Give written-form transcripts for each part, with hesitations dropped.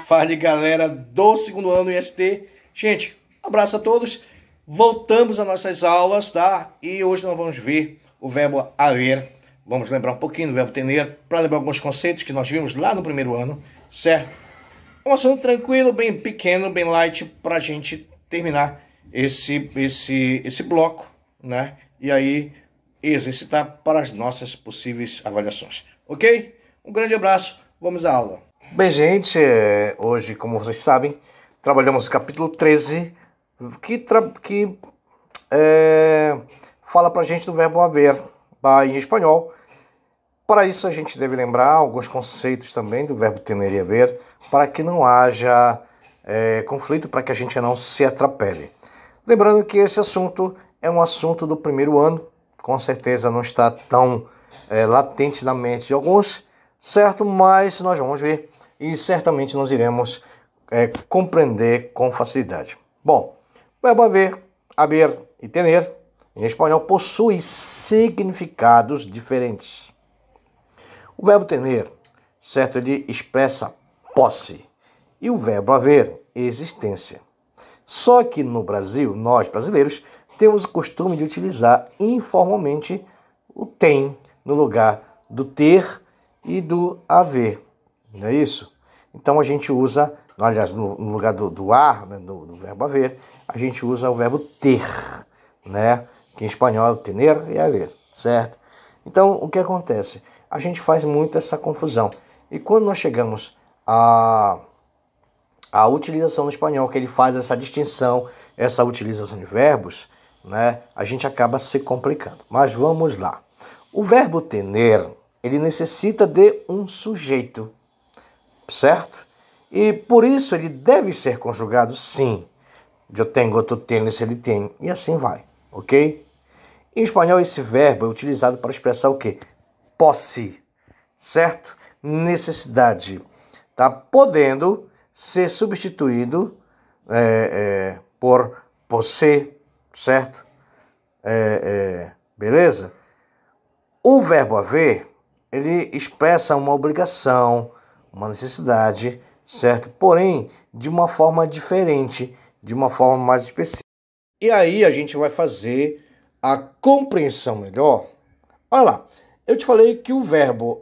Fala galera do segundo ano IST. Gente, abraço a todos. Voltamos às nossas aulas, tá? E hoje nós vamos ver o verbo haver. Vamos lembrar um pouquinho do verbo ter, para lembrar alguns conceitos que nós vimos lá no primeiro ano, certo? Um assunto tranquilo, bem pequeno, bem light, para a gente terminar esse bloco, né? E aí exercitar para as nossas possíveis avaliações, ok? Um grande abraço, vamos à aula. Bem, gente, hoje, como vocês sabem, trabalhamos o capítulo 13, que fala pra gente do verbo haver, tá, em espanhol. Para isso, a gente deve lembrar alguns conceitos também do verbo ter e haver, para que não haja conflito, para que a gente não se atrapalhe. Lembrando que esse assunto é um assunto do primeiro ano, com certeza não está tão latente na mente de alguns, certo? Mas nós vamos ver e certamente nós iremos compreender com facilidade. Bom, o verbo haver e ter, em espanhol, possui significados diferentes. O verbo ter, certo, ele expressa posse, e o verbo haver, existência. Só que no Brasil, nós brasileiros, temos o costume de utilizar informalmente o tem no lugar do ter e do haver, não é isso? Então a gente usa, aliás, no lugar do ar, né, do verbo haver, a gente usa o verbo ter, né? Que em espanhol é o tener e haver, certo? Então o que acontece? A gente faz muito essa confusão. E quando nós chegamos à utilização no espanhol, que ele faz essa distinção, essa utilização de verbos, né, a gente acaba se complicando. Mas vamos lá. O verbo tener, ele necessita de um sujeito, certo? E por isso ele deve ser conjugado sim. Eu tenho, tu tienes, ele tem, e assim vai, ok? Em espanhol, esse verbo é utilizado para expressar o quê? Posse, certo? Necessidade, tá? Podendo ser substituído por você, certo? Beleza? O verbo haver, ele expressa uma obrigação, uma necessidade, certo? Porém, de uma forma diferente, de uma forma mais específica. E aí a gente vai fazer a compreensão melhor. Olha lá, eu te falei que o verbo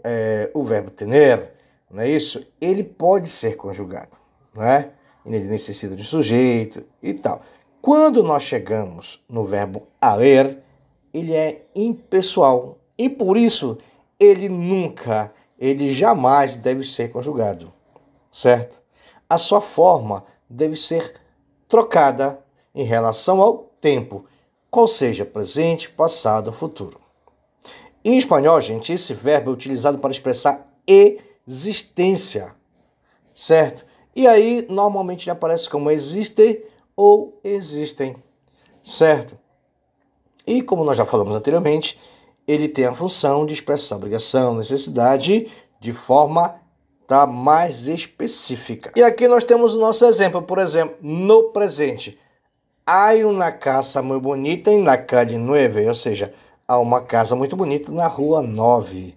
tener, não é isso? Ele pode ser conjugado, não é? Ele necessita de sujeito e tal. Quando nós chegamos no verbo haver, ele é impessoal e por isso ele jamais deve ser conjugado, certo? A sua forma deve ser trocada em relação ao tempo, qual seja presente, passado ou futuro. Em espanhol, gente, esse verbo é utilizado para expressar existência, certo? E aí, normalmente, ele aparece como existe ou existem, certo? E como nós já falamos anteriormente, ele tem a função de expressar obrigação, necessidade, de forma mais específica. E aqui nós temos o nosso exemplo, por exemplo, no presente. Há uma casa muito bonita em la calle 9, ou seja, há uma casa muito bonita na rua 9.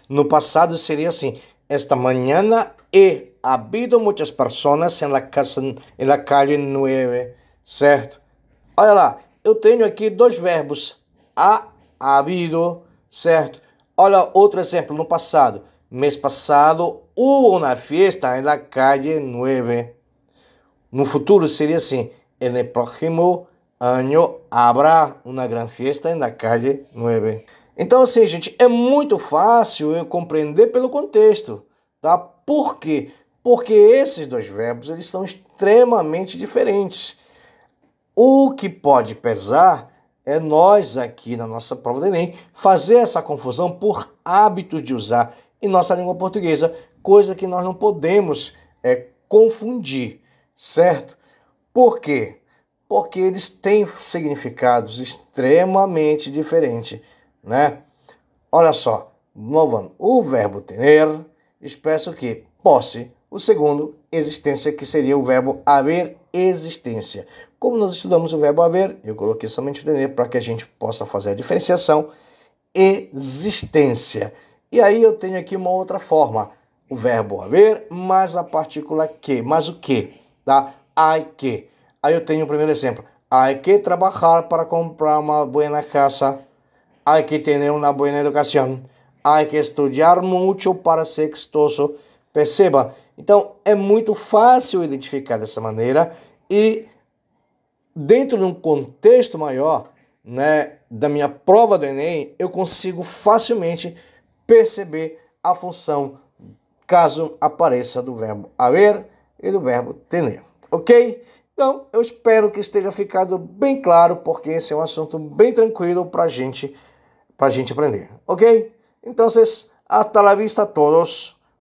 No passado seria assim, esta mañana he habido muitas personas en la calle 9, certo? Olha lá, eu tenho aqui dois verbos, ha habido, certo? Olha outro exemplo, no passado. Mês passado hubo una fiesta en la calle 9. No futuro seria assim, en el próximo año habrá una gran fiesta en la calle 9. Então assim, gente, é muito fácil eu compreender pelo contexto, tá? Por quê? Porque esses dois verbos, eles são extremamente diferentes. O que pode pesar é nós aqui na nossa prova do Enem fazer essa confusão por hábitos de usar em nossa língua portuguesa, coisa que nós não podemos confundir, certo? Por quê? Porque eles têm significados extremamente diferentes, né? Olha só, novamente, o verbo ter expressa o quê? Posse. O segundo, existência, que seria o verbo haver, existência. Como nós estudamos o verbo haver, eu coloquei somente o ter para que a gente possa fazer a diferenciação. Existência. E aí eu tenho aqui uma outra forma. O verbo haver mais a partícula que. Mais o que, tá? Hay que. Aí eu tenho o primeiro exemplo. Hay que trabajar para comprar uma buena casa. Hay que tener una buena educación. Hay que estudiar mucho para ser exitoso. Perceba? Então, é muito fácil identificar dessa maneira e dentro de um contexto maior, né, da minha prova do Enem, eu consigo facilmente perceber a função caso apareça do verbo haver e do verbo tener, ok? Então, eu espero que esteja ficado bem claro, porque esse é um assunto bem tranquilo para a gente aprender, ok? Então, hasta la vista a todos.